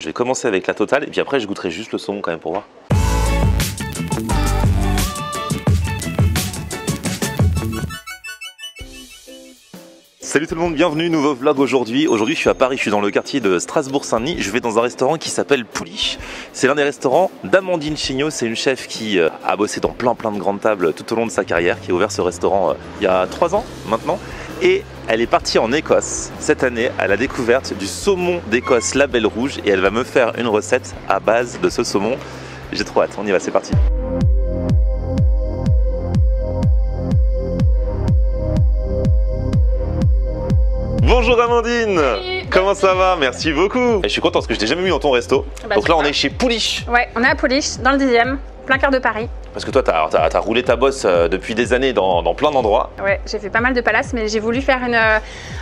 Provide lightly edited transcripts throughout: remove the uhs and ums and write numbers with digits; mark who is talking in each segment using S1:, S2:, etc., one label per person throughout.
S1: Je vais commencer avec la totale et puis après je goûterai juste le saumon quand même pour voir. Salut tout le monde, bienvenue, nouveau vlog aujourd'hui. Aujourd'hui je suis à Paris, je suis dans le quartier de Strasbourg-Saint-Denis. Je vais dans un restaurant qui s'appelle Poulich. C'est l'un des restaurants d'Amandine Chignot. C'est une chef qui a bossé dans plein de grandes tables tout au long de sa carrière, qui a ouvert ce restaurant il y a 3 ans maintenant. Et elle est partie en Écosse cette année à la découverte du saumon d'Écosse Label Rouge et elle va me faire une recette à base de ce saumon. J'ai trop hâte, on y va, c'est parti. Bonjour Amandine.
S2: Salut.
S1: Comment ça va? Merci beaucoup. Et je suis content parce que je t'ai jamais vu dans ton resto.
S2: Bah,
S1: donc là on est chez Poulich.
S2: Ouais, on est à Poulich, dans le 10e, plein cœur de Paris.
S1: Parce que toi t'as roulé ta bosse depuis des années dans plein d'endroits.
S2: Ouais, j'ai fait pas mal de palaces, mais j'ai voulu faire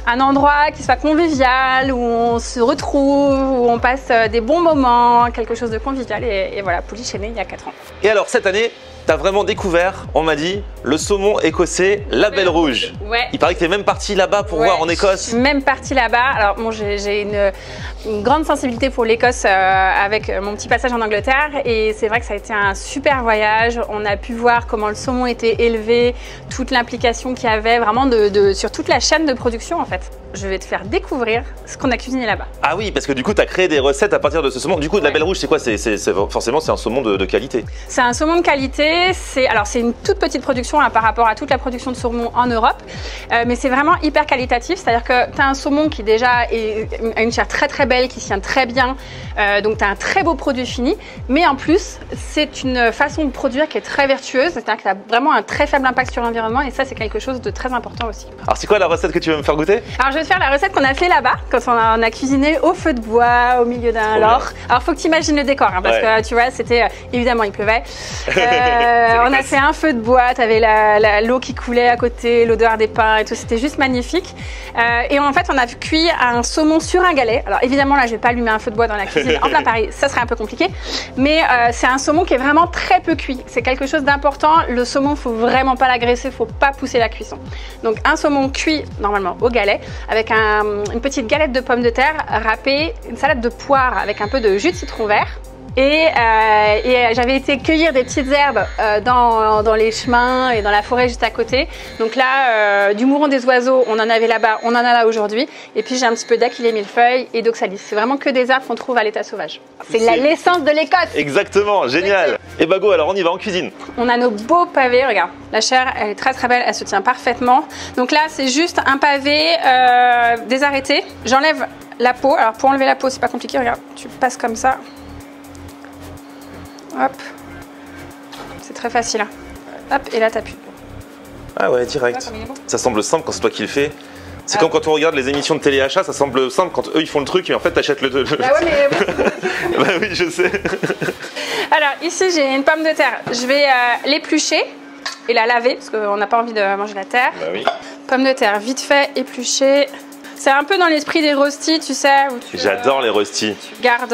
S2: un endroit qui soit convivial, où on se retrouve, où on passe des bons moments, quelque chose de convivial. Et voilà, Poulich est né il y a 4 ans.
S1: Et alors cette année, t'as vraiment découvert, on m'a dit, le saumon écossais Label Rouge.
S2: Ouais.
S1: Il paraît que t'es même parti là-bas pour voir en Écosse.
S2: Je suis même partie là-bas. Alors bon, j'ai une grande sensibilité pour l'Écosse avec mon petit passage en Angleterre. Et c'est vrai que ça a été un super voyage. On a pu voir comment le saumon était élevé, toute l'implication qu'il y avait vraiment sur toute la chaîne de production en fait. Je vais te faire découvrir ce qu'on a cuisiné là-bas.
S1: Ah oui, parce que du coup, tu as créé des recettes à partir de ce saumon. Du coup, Label Rouge, c'est quoi? Forcément, c'est un saumon de qualité.
S2: C'est un saumon de qualité. C'est une toute petite production par rapport à toute la production de saumon en Europe. Mais c'est vraiment hyper qualitatif. C'est-à-dire que tu as un saumon qui déjà a une chair très belle, qui se tient très bien. Donc, tu as un très beau produit fini. Mais en plus, c'est une façon de produire qui est très vertueuse. C'est-à-dire que tu as vraiment un très faible impact sur l'environnement. Et ça, c'est quelque chose de très important aussi.
S1: Alors, c'est quoi la recette que tu veux me faire goûter?
S2: Alors, je vais te faire la recette qu'on a fait là-bas, quand on a cuisiné au feu de bois, au milieu d'un lore. Alors, faut que tu imagines le décor, hein, parce que tu vois, c'était évidemment, il pleuvait. On a fait un feu de bois, tu avais l'eau qui coulait à côté, l'odeur des pains et tout, c'était juste magnifique. Et en fait, on a cuit un saumon sur un galet. Alors, évidemment, là, je vais pas allumer un feu de bois dans la cuisine en plein Paris, ça serait un peu compliqué. Mais c'est un saumon qui est vraiment très peu cuit. C'est quelque chose d'important. Le saumon, faut vraiment pas l'agresser, faut pas pousser la cuisson. Donc, un saumon cuit normalement au galet avec une petite galette de pommes de terre râpée, une salade de poire avec un peu de jus de citron vert. Et j'avais été cueillir des petites herbes dans les chemins et dans la forêt juste à côté. Donc là, du mouron des oiseaux, on en avait là-bas, on en a là aujourd'hui. Et puis j'ai un petit peu d'aquilée millefeuille et d'oxalis. C'est vraiment que des arbres qu'on trouve à l'état sauvage. C'est l'essence de l'Écosse.
S1: Exactement, génial. Et bah go, alors on y va en cuisine.
S2: On a nos beaux pavés, regarde. La chair, elle est très belle, elle se tient parfaitement. Donc là, c'est juste un pavé désarrêté. J'enlève la peau. Alors pour enlever la peau, c'est pas compliqué, regarde. Tu passes comme ça. Hop, c'est très facile. Hein. Hop, et là t'appuies.
S1: Ah ouais, direct. Ça semble simple quand c'est toi qui le fais. C'est comme quand on regarde les émissions de téléachat, ça semble simple quand eux ils font le truc, mais en fait t'achètes le.
S2: Bah ouais, mais.
S1: Bah oui, je sais.
S2: Alors ici j'ai une pomme de terre. Je vais l'éplucher et la laver parce qu'on n'a pas envie de manger la terre.
S1: Bah oui.
S2: Pomme de terre vite fait, épluchée. C'est un peu dans l'esprit des rostis, tu sais.
S1: J'adore les rostis.
S2: Tu gardes.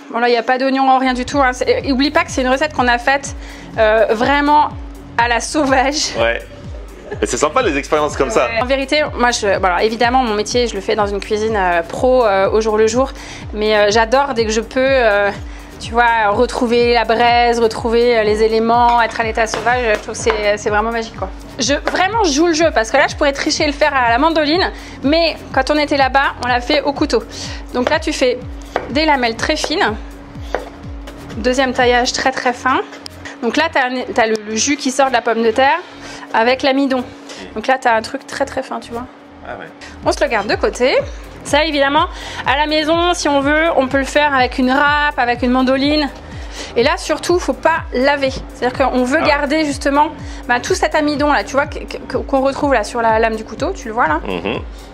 S2: Bon, là, il n'y a pas d'oignon, rien du tout. Hein. Oublie pas que c'est une recette qu'on a faite vraiment à la sauvage.
S1: Ouais. Et c'est sympa les expériences comme ça.
S2: En vérité, moi, évidemment, mon métier, je le fais dans une cuisine pro au jour le jour. Mais j'adore dès que je peux. Tu vois, retrouver la braise, retrouver les éléments, être à l'état sauvage, je trouve que c'est vraiment magique, quoi. Je joue le jeu, parce que là, je pourrais tricher et le faire à la mandoline, mais quand on était là-bas, on l'a fait au couteau. Donc là, tu fais des lamelles très fines, deuxième taillage très fin. Donc là, tu as le jus qui sort de la pomme de terre avec l'amidon. Donc là, tu as un truc très fin, tu vois.
S1: Ah ouais. On
S2: se le garde de côté. Ça, évidemment, à la maison, si on veut, on peut le faire avec une râpe, avec une mandoline. Et là, surtout, il ne faut pas laver. C'est-à-dire qu'on veut garder justement tout cet amidon là, tu vois, qu'on retrouve là sur la lame du couteau. Tu le vois là,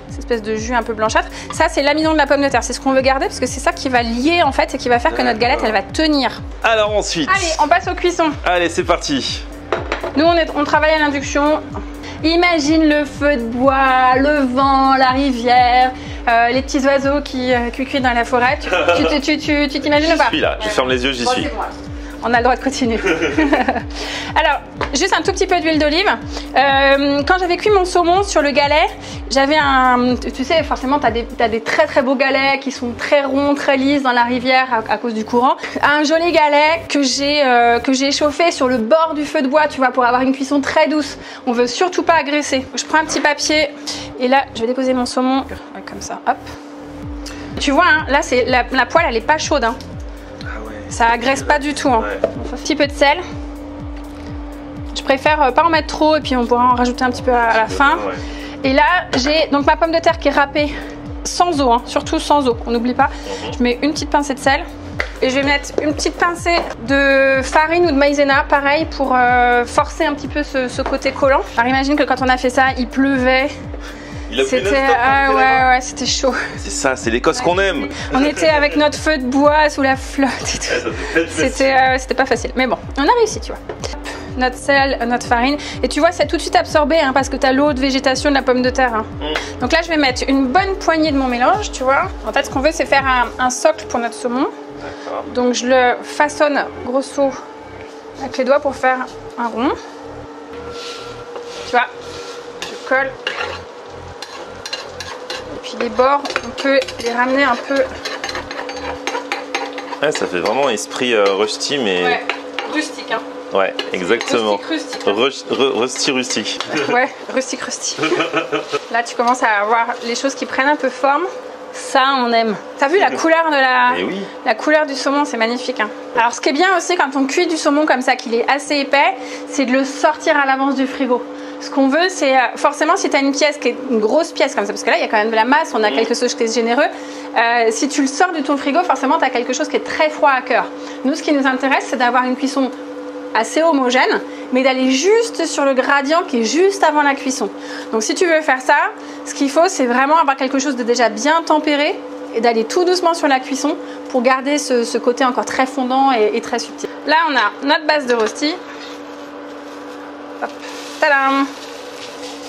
S2: cette espèce de jus un peu blanchâtre. Ça, c'est l'amidon de la pomme de terre. C'est ce qu'on veut garder parce que c'est ça qui va lier en fait et qui va faire que notre galette, elle va tenir.
S1: Alors ensuite.
S2: Allez, on passe aux cuissons.
S1: Allez, c'est parti.
S2: Nous, on travaille à l'induction. Imagine le feu de bois, le vent, la rivière, les petits oiseaux qui cuicuient dans la forêt. Tu t'imagines ou pas?
S1: Je suis là, je ferme les yeux, j'y suis.
S2: On a le droit de continuer. Alors, juste un tout petit peu d'huile d'olive. Quand j'avais cuit mon saumon sur le galet, j'avais un... Tu sais, forcément, tu as des très très beaux galets qui sont très ronds, très lisses dans la rivière à cause du courant. Un joli galet que j'ai échauffé sur le bord du feu de bois, tu vois, pour avoir une cuisson très douce. On veut surtout pas agresser. Je prends un petit papier et là, je vais déposer mon saumon comme ça, hop. Tu vois, hein, là, la poêle, elle est pas chaude. Hein. Ça agresse pas du tout. Hein. Un petit peu de sel. Je préfère pas en mettre trop et puis on pourra en rajouter un petit peu à la fin. Et là, j'ai donc ma pomme de terre qui est râpée sans eau, hein, surtout sans eau, on n'oublie pas. Je mets une petite pincée de sel et je vais mettre une petite pincée de farine ou de maïzena, pareil, pour forcer un petit peu ce côté collant. Alors imagine que quand on a fait ça, il pleuvait. C'était ouais, c'était chaud.
S1: C'est ça, c'est l'Écosse qu'on aime.
S2: On était avec notre feu de bois sous la flotte. C'était pas facile. Mais bon, on a réussi, tu vois. Notre sel, notre farine. Et tu vois, c'est tout de suite absorbé hein, parce que tu as l'eau de végétation de la pomme de terre. Hein. Donc là, je vais mettre une bonne poignée de mon mélange, tu vois. En fait, ce qu'on veut, c'est faire un socle pour notre saumon. Donc je le façonne grosso avec les doigts pour faire un rond. Tu vois, je colle. Et puis les bords, on peut les ramener un peu.
S1: Ouais, ça fait vraiment esprit rusty, mais...
S2: Ouais, rustique, hein.
S1: Ouais, exactement.
S2: Rustique.
S1: Rustique.
S2: Ouais, rustique. Là, tu commences à avoir les choses qui prennent un peu forme. Ça, on aime. T'as vu la couleur de la couleur du saumon, c'est magnifique. Hein. Alors, ce qui est bien aussi quand on cuit du saumon comme ça, qu'il est assez épais, c'est de le sortir à l'avance du frigo. Ce qu'on veut, c'est forcément si tu as une pièce qui est une grosse pièce comme ça, parce que là, il y a quand même de la masse, on a quelque chose qui est généreux. Si tu le sors de ton frigo, forcément, tu as quelque chose qui est très froid à cœur. Nous, ce qui nous intéresse, c'est d'avoir une cuisson assez homogène, mais d'aller juste sur le gradient qui est juste avant la cuisson. Donc si tu veux faire ça, ce qu'il faut, c'est vraiment avoir quelque chose de déjà bien tempéré et d'aller tout doucement sur la cuisson pour garder ce côté encore très fondant et très subtil. Là, on a notre base de rosti. Hop, tadam!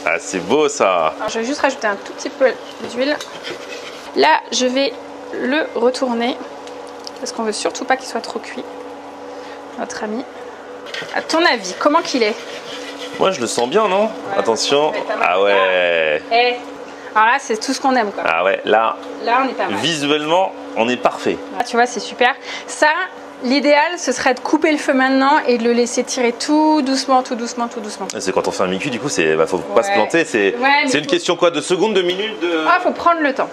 S1: Ah, c'est beau ça!
S2: Alors, je vais juste rajouter un tout petit peu d'huile. Là, je vais le retourner parce qu'on veut surtout pas qu'il soit trop cuit, notre ami. À ton avis, comment qu'il est?
S1: Moi, je le sens bien, non? Attention. Ah ouais.
S2: Alors là, c'est tout ce qu'on aime, quoi.
S1: Ah ouais, là
S2: on est pas mal.
S1: Visuellement, on est parfait.
S2: Là, tu vois, c'est super. Ça, l'idéal, ce serait de couper le feu maintenant et de le laisser tirer tout doucement.
S1: C'est quand on fait un mi-cuit, du coup, faut pas se planter. C'est une question quoi, de secondes, de minutes
S2: Ah, faut prendre le temps.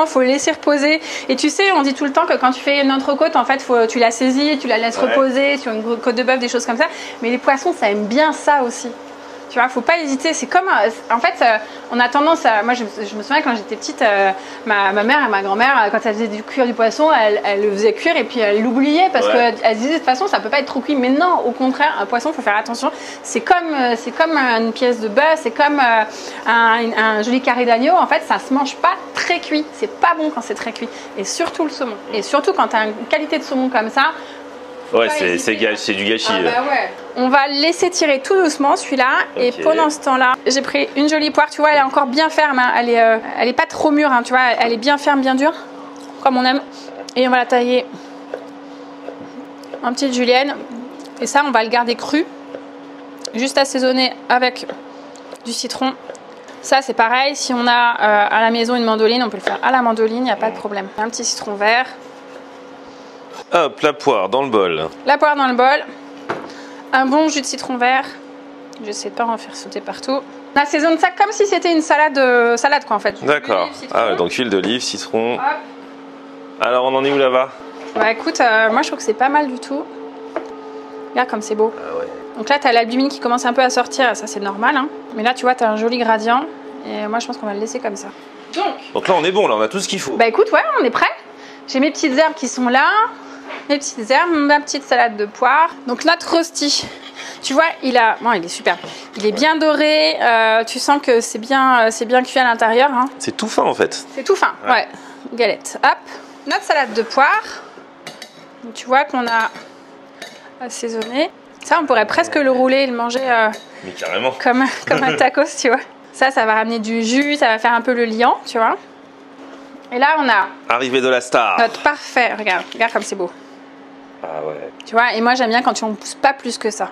S2: Faut le laisser reposer. Et tu sais, on dit tout le temps que quand tu fais une entrecôte, en fait, tu la saisis, tu la laisses reposer sur une côte de bœuf, des choses comme ça. Mais les poissons, ça aime bien ça aussi. Tu vois, faut pas hésiter. C'est comme, en fait, on a tendance à. Moi, je me souviens quand j'étais petite, ma mère et ma grand-mère, quand elle faisait cuire du poisson, elle le faisait cuire et puis elle l'oubliait parce qu'elle disait de toute façon, ça peut pas être trop cuit. Mais non, au contraire, un poisson, faut faire attention. C'est comme une pièce de bœuf, c'est comme un joli carré d'agneau. En fait, ça se mange pas très cuit. C'est pas bon quand c'est très cuit. Et surtout le saumon. Et surtout quand tu as une qualité de saumon comme ça.
S1: Ouais, c'est du gâchis.
S2: Ah bah ouais. On va laisser tirer tout doucement celui-là. Okay. Et pendant ce temps-là, j'ai pris une jolie poire. Tu vois, elle est encore bien ferme. Hein. Elle est pas trop mûre. Hein, tu vois, elle est bien ferme, bien dure, comme on aime. Et on va la tailler en petite julienne. Et ça, on va le garder cru, juste assaisonner avec du citron. Ça, c'est pareil. Si on a à la maison une mandoline, on peut le faire à la mandoline. Il n'y a pas de problème. Un petit citron vert.
S1: Hop, la poire dans le bol.
S2: La poire dans le bol. Un bon jus de citron vert. J'essaie de pas en faire sauter partout. On assaisonne ça comme si c'était une salade quoi en fait.
S1: D'accord. Ah ouais, donc huile d'olive, citron. Hop. Alors on en est où là-bas?
S2: Bah écoute, moi je trouve que c'est pas mal du tout. Regarde comme c'est beau.
S1: Ah ouais.
S2: Donc là t'as l'albumine qui commence un peu à sortir, ça c'est normal. Hein. Mais là tu vois t'as un joli gradient. Et moi je pense qu'on va le laisser comme ça.
S1: Donc là on est bon, là on a tout ce qu'il faut.
S2: Bah écoute, ouais, on est prêt. J'ai mes petites herbes qui sont là. Mes petites herbes, ma petite salade de poire. Donc notre rosti, tu vois, il est super. Il est bien doré. Tu sens que c'est bien cuit à l'intérieur. Hein.
S1: C'est tout fin en fait.
S2: C'est tout fin, ouais. Galette. Hop. Notre salade de poire. Donc, tu vois qu'on a assaisonné. Ça, on pourrait presque le rouler et le manger
S1: mais carrément.
S2: Comme un tacos, tu vois. Ça va ramener du jus, ça va faire un peu le liant, tu vois. Et là, on a...
S1: Arrivée de la star.
S2: Notre parfait. Regarde comme c'est beau.
S1: Ah ouais.
S2: Tu vois, et moi j'aime bien quand tu en pousses pas plus que ça.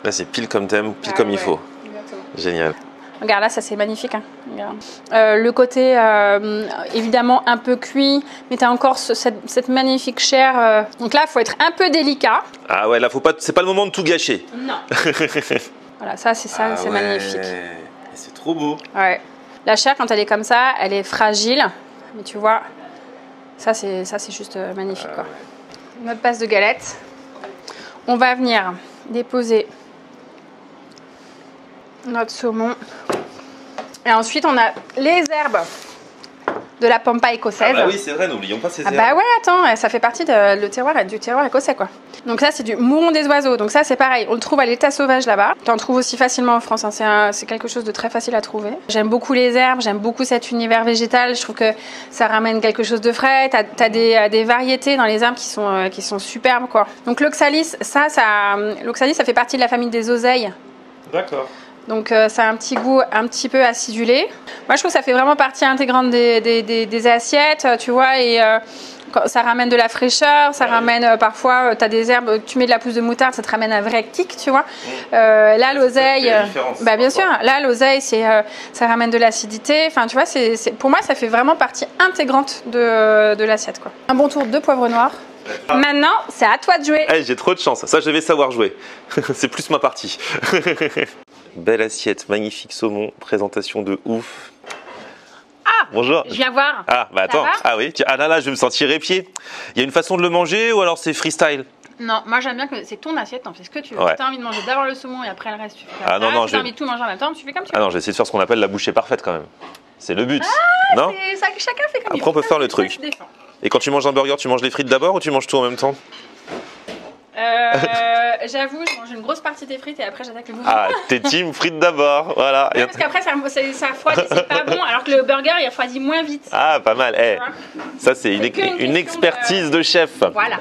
S1: Là, c'est pile comme t'aimes, pile comme il faut.
S2: Exactement.
S1: Génial.
S2: Regarde, là, ça c'est magnifique. Hein. Le côté évidemment un peu cuit, mais tu as encore cette magnifique chair. Donc là, il faut être un peu délicat.
S1: Ah ouais, là, faut pas, c'est pas le moment de tout gâcher.
S2: Non. Voilà, ça, c'est magnifique.
S1: C'est trop beau.
S2: Ouais. La chair, quand elle est comme ça, elle est fragile. Mais tu vois, ça, c'est juste magnifique. Quoi. Notre base de galette. On va venir déposer notre saumon. Et ensuite, on a les herbes de la pampa écossaise.
S1: Ah bah oui, c'est vrai, n'oublions pas ces herbes.
S2: Bah ouais, attends, ça fait partie du terroir écossais, quoi. Donc ça, c'est du mouron des oiseaux. Donc ça, c'est pareil, on le trouve à l'état sauvage là-bas. Tu en trouves aussi facilement en France, hein. C'est quelque chose de très facile à trouver. J'aime beaucoup les herbes, j'aime beaucoup cet univers végétal. Je trouve que ça ramène quelque chose de frais. T'as des variétés dans les herbes qui sont superbes, quoi. Donc l'oxalis, l'oxalis, ça fait partie de la famille des oseilles.
S1: D'accord.
S2: Donc ça a un petit goût un petit peu acidulé. Moi je trouve que ça fait vraiment partie intégrante des assiettes, tu vois, et ça ramène de la fraîcheur, ça ramène parfois, tu as des herbes, tu mets de la pousse de moutarde, ça te ramène un vrai kick, tu vois. Là l'oseille, bah bien sûr, là l'oseille ça ramène de l'acidité, enfin tu vois, pour moi ça fait vraiment partie intégrante de l'assiette, quoi. Un bon tour de poivre noir. Maintenant, c'est à toi de jouer.
S1: Hey, j'ai trop de chance, ça je vais savoir jouer. C'est plus ma partie. Belle assiette, magnifique saumon, présentation de ouf.
S2: Ah,
S1: bonjour.
S2: Je viens voir.
S1: Ah, bah attends, ah oui, ah là, je vais me sentir épié. Il y a une façon de le manger ou alors c'est freestyle?
S2: Non, moi j'aime bien que c'est ton assiette, t'en fais ce que tu veux.
S1: Ouais.
S2: Si t'as envie de manger d'abord le saumon et après le reste, tu fais comme
S1: ça. Non,
S2: si t'as envie de tout manger en même temps, tu fais comme tu veux.
S1: Ah non, j'ai essayé de faire ce qu'on appelle la bouchée parfaite quand même. C'est le but.
S2: Ah,
S1: non
S2: ça, chacun fait comme il veut.
S1: Après, on peut faire le truc. Et quand tu manges un burger, tu manges les frites d'abord ou tu manges tout en même temps?
S2: J'avoue, je mange une grosse partie des frites et après j'attaque le burger.
S1: Ah, t'es team frites d'abord, voilà.
S2: Ouais, parce qu'après ça refroidit, c'est pas bon, alors que le burger il refroidit moins vite.
S1: Ah, pas mal. Hey, ça c'est une expertise de chef.
S2: Voilà.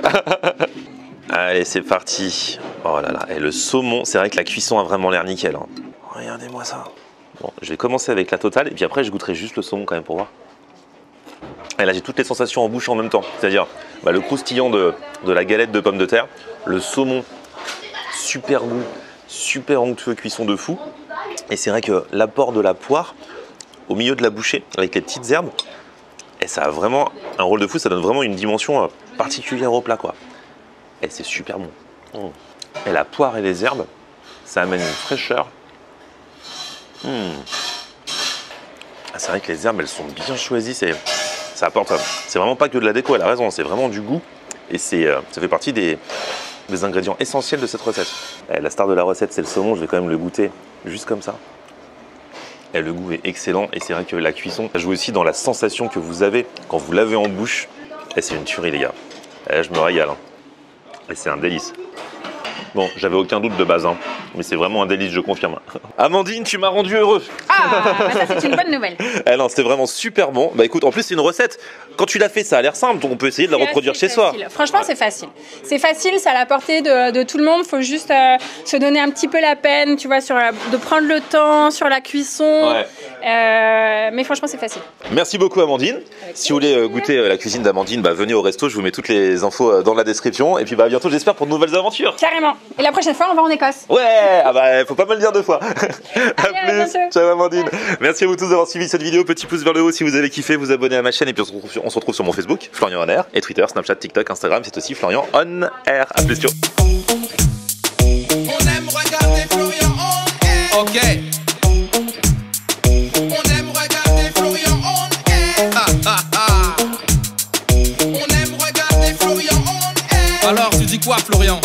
S1: Allez, c'est parti. Oh là là, et le saumon, c'est vrai que la cuisson a vraiment l'air nickel. Hein. Regardez-moi ça. Bon, je vais commencer avec la totale et puis après je goûterai juste le saumon quand même pour voir. Et là j'ai toutes les sensations en bouche en même temps, c'est-à-dire le croustillant de la galette de pommes de terre, le saumon, super goût, super onctueux, cuisson de fou. Et c'est vrai que l'apport de la poire au milieu de la bouchée avec les petites herbes, et ça a vraiment un rôle de fou, ça donne vraiment une dimension particulière au plat, quoi. Et c'est super bon. Et la poire et les herbes, ça amène une fraîcheur. Ah, c'est vrai que les herbes, elles sont bien choisies, ça apporte, c'est vraiment pas que de la déco, elle a raison, c'est vraiment du goût. Et ça fait partie des ingrédients essentiels de cette recette. Et la star de la recette, c'est le saumon, je vais quand même le goûter juste comme ça. Et le goût est excellent et c'est vrai que la cuisson, ça joue aussi dans la sensation que vous avez quand vous l'avez en bouche. Et c'est une tuerie, les gars. Et je me régale. Hein. Et c'est un délice. Bon, j'avais aucun doute de base, hein, mais c'est vraiment un délice, je confirme. Amandine, tu m'as rendu heureux.
S2: Ah, bah ça c'est une bonne nouvelle.
S1: Eh non, c'était vraiment super bon. Bah écoute, en plus c'est une recette. Quand tu l'as fait, ça a l'air simple, donc on peut essayer de la reproduire chez soi.
S2: Franchement, c'est facile. C'est facile, c'est à la portée de tout le monde. Faut juste se donner un petit peu la peine, tu vois, de prendre le temps sur la cuisson.
S1: Ouais.
S2: Mais franchement, c'est facile.
S1: Merci beaucoup, Amandine. Si vous voulez goûter la cuisine d'Amandine, venez au resto. Je vous mets toutes les infos dans la description. Et puis à bientôt, j'espère, pour de nouvelles aventures.
S2: Carrément. Et la prochaine fois, on va en Écosse.
S1: Ouais, faut pas me le dire deux fois. À plus. Ciao, Amandine. Merci à vous tous d'avoir suivi cette vidéo. Petit pouce vers le haut si vous avez kiffé, vous abonnez à ma chaîne. Et puis on se retrouve sur mon Facebook, Florian On Air, et Twitter, Snapchat, TikTok, Instagram. C'est aussi Florian On Air. À plus, ciao.
S3: On aime regarder Florian On Air. Ok. On aime regarder Florian On Air. On aime regarder Florian On Air. Alors, tu dis quoi, Florian?